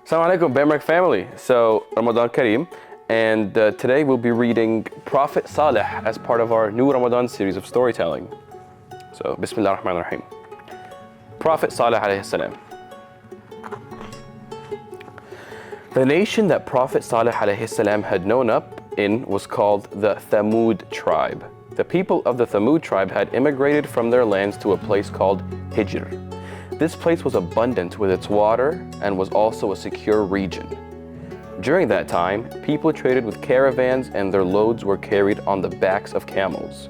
Assalamu alaikum, Bamrec family. So, Ramadan Kareem, and today we'll be reading Prophet Saleh as part of our new Ramadan series of storytelling. So, Bismillah ar-Rahman ar-Rahim. Prophet Saleh alayhi salam. The nation that Prophet Saleh alayhi salam had known up in was called the Thamud tribe. The people of the Thamud tribe had immigrated from their lands to a place called Hijr. This place was abundant with its water and was also a secure region. During that time, people traded with caravans and their loads were carried on the backs of camels.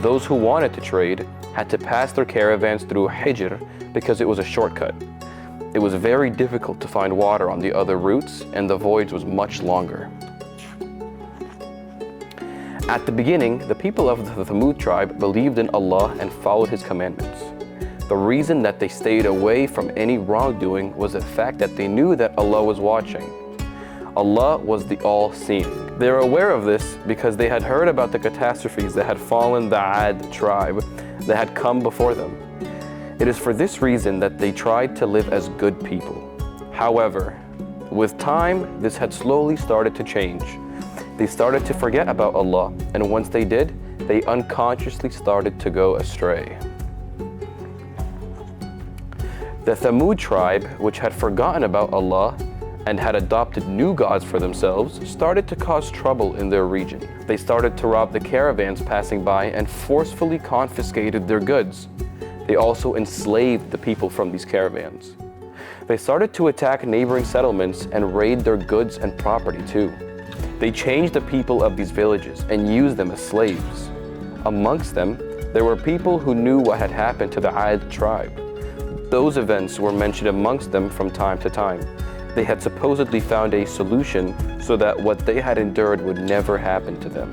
Those who wanted to trade had to pass their caravans through Hijr because it was a shortcut. It was very difficult to find water on the other routes and the voyage was much longer. At the beginning, the people of the Thamud tribe believed in Allah and followed His commandments. The reason that they stayed away from any wrongdoing was the fact that they knew that Allah was watching. Allah was the all-seeing. They were aware of this because they had heard about the catastrophes that had fallen the Ad tribe that had come before them. It is for this reason that they tried to live as good people. However, with time, this had slowly started to change. They started to forget about Allah, and once they did, they unconsciously started to go astray. The Thamud tribe, which had forgotten about Allah and had adopted new gods for themselves, started to cause trouble in their region. They started to rob the caravans passing by and forcefully confiscated their goods. They also enslaved the people from these caravans. They started to attack neighboring settlements and raid their goods and property too. They changed the people of these villages and used them as slaves. Amongst them, there were people who knew what had happened to the Ad tribe. Those events were mentioned amongst them from time to time. They had supposedly found a solution so that what they had endured would never happen to them.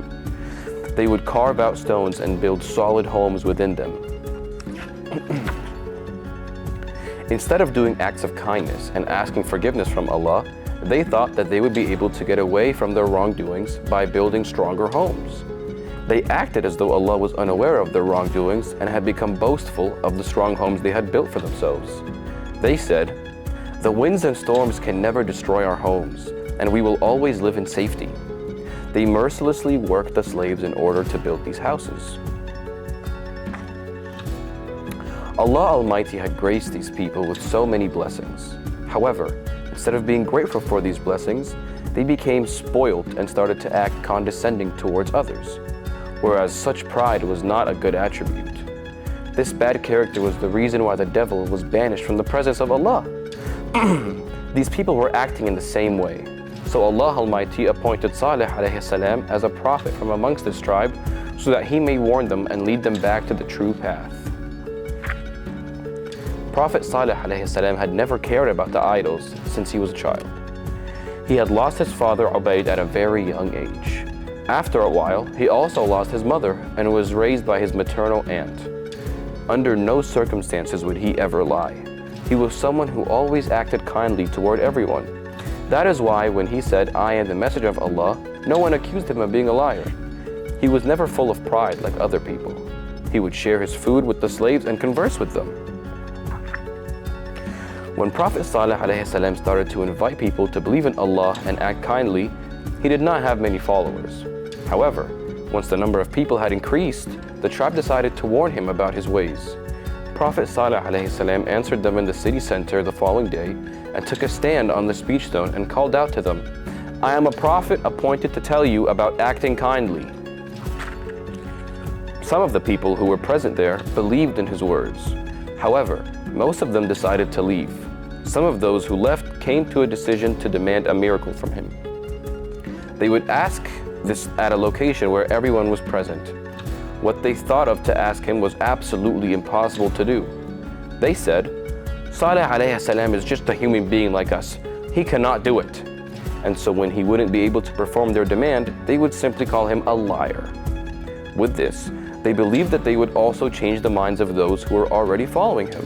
They would carve out stones and build solid homes within them. Instead of doing acts of kindness and asking forgiveness from Allah, they thought that they would be able to get away from their wrongdoings by building stronger homes. They acted as though Allah was unaware of their wrongdoings and had become boastful of the strong homes they had built for themselves. They said, "The winds and storms can never destroy our homes, and we will always live in safety." They mercilessly worked the slaves in order to build these houses. Allah Almighty had graced these people with so many blessings. However, instead of being grateful for these blessings, they became spoiled and started to act condescending towards others. Whereas such pride was not a good attribute. This bad character was the reason why the devil was banished from the presence of Allah. These people were acting in the same way. So Allah Almighty appointed Saleh alayhi salam as a prophet from amongst this tribe so that he may warn them and lead them back to the true path. Prophet Saleh alayhi salam had never cared about the idols since he was a child. He had lost his father Ubayd at a very young age. After a while, he also lost his mother and was raised by his maternal aunt. Under no circumstances would he ever lie. He was someone who always acted kindly toward everyone. That is why when he said, "I am the messenger of Allah," no one accused him of being a liar. He was never full of pride like other people. He would share his food with the slaves and converse with them. When Prophet Saleh alayhi salam started to invite people to believe in Allah and act kindly, he did not have many followers. However, once the number of people had increased, the tribe decided to warn him about his ways. Prophet Saleh alayhi salam answered them in the city center the following day and took a stand on the speech stone and called out to them, "I am a prophet appointed to tell you about acting kindly." Some of the people who were present there believed in his words. However, most of them decided to leave. Some of those who left came to a decision to demand a miracle from him. They would ask this at a location where everyone was present. What they thought of to ask him was absolutely impossible to do. They said, "Saleh alayhi salam is just a human being like us. He cannot do it." And so when he wouldn't be able to perform their demand, they would simply call him a liar. With this, they believed that they would also change the minds of those who were already following him.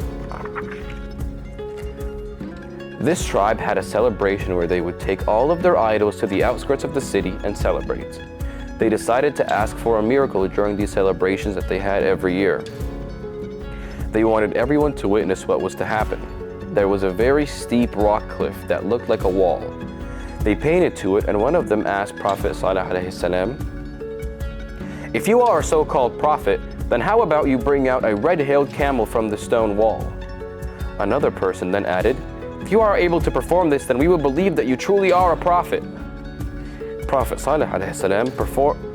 This tribe had a celebration where they would take all of their idols to the outskirts of the city and celebrate. They decided to ask for a miracle during these celebrations that they had every year. They wanted everyone to witness what was to happen. there was a very steep rock cliff that looked like a wall. They painted to it, and one of them asked Prophet Saleh alayhi salam, "If you are a so-called prophet, then how about you bring out a red-tailed camel from the stone wall?" Another person then added, "If you are able to perform this, then we will believe that you truly are a prophet." Prophet Saleh alayhi salam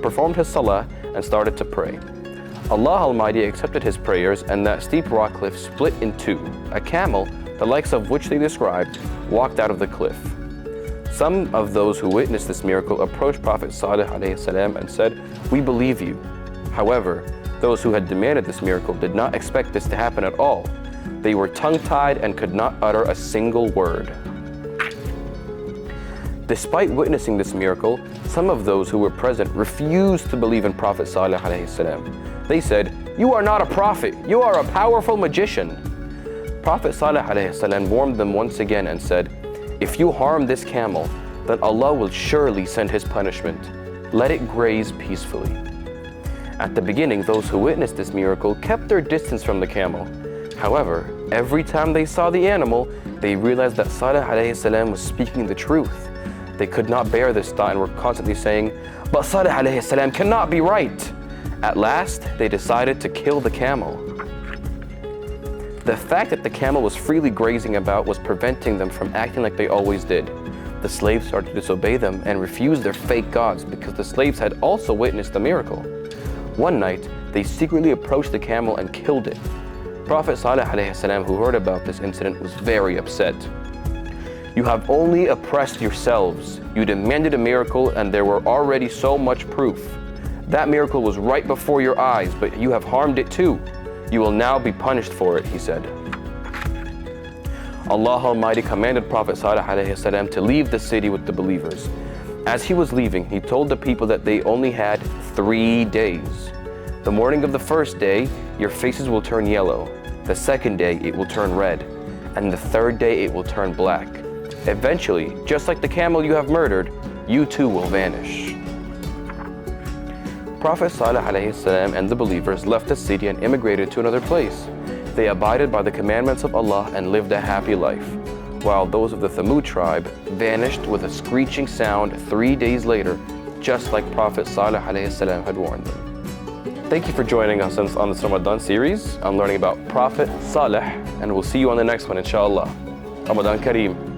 performed his salah and started to pray. Allah Almighty accepted his prayers, and that steep rock cliff split in two. A camel, the likes of which they described, walked out of the cliff. Some of those who witnessed this miracle approached Prophet Saleh alayhi salam and said, "We believe you." However, those who had demanded this miracle did not expect this to happen at all. They were tongue-tied and could not utter a single word. Despite witnessing this miracle, some of those who were present refused to believe in Prophet Saleh alayhi salam. They said, "You are not a prophet, you are a powerful magician." Prophet Saleh alayhi salam warned them once again and said, "If you harm this camel, then Allah will surely send his punishment. Let it graze peacefully." At the beginning, those who witnessed this miracle kept their distance from the camel. However, every time they saw the animal, they realized that Saleh alayhi salam was speaking the truth. They could not bear this thought and were constantly saying, "But Saleh alayhi salam cannot be right." At last, they decided to kill the camel. The fact that the camel was freely grazing about was preventing them from acting like they always did. The slaves started to disobey them and refuse their fake gods because the slaves had also witnessed the miracle. One night, they secretly approached the camel and killed it. Prophet Saleh alayhi salam, who heard about this incident, was very upset. "You have only oppressed yourselves. You demanded a miracle and there were already so much proof. That miracle was right before your eyes, but you have harmed it too. You will now be punished for it," he said. Allah Almighty commanded Prophet Saleh alayhi salam to leave the city with the believers. As he was leaving, he told the people that they only had 3 days. The morning of the first day, your faces will turn yellow. The second day, it will turn red. And the third day, it will turn black. Eventually, just like the camel you have murdered, you too will vanish. Prophet Saleh alayhi salam and the believers left the city and immigrated to another place. They abided by the commandments of Allah and lived a happy life, while those of the Thamud tribe vanished with a screeching sound 3 days later, just like Prophet Saleh alayhi salam had warned them. Thank you for joining us on this Ramadan series. I'm learning about Prophet Saleh, and we'll see you on the next one, inshallah. Ramadan Kareem.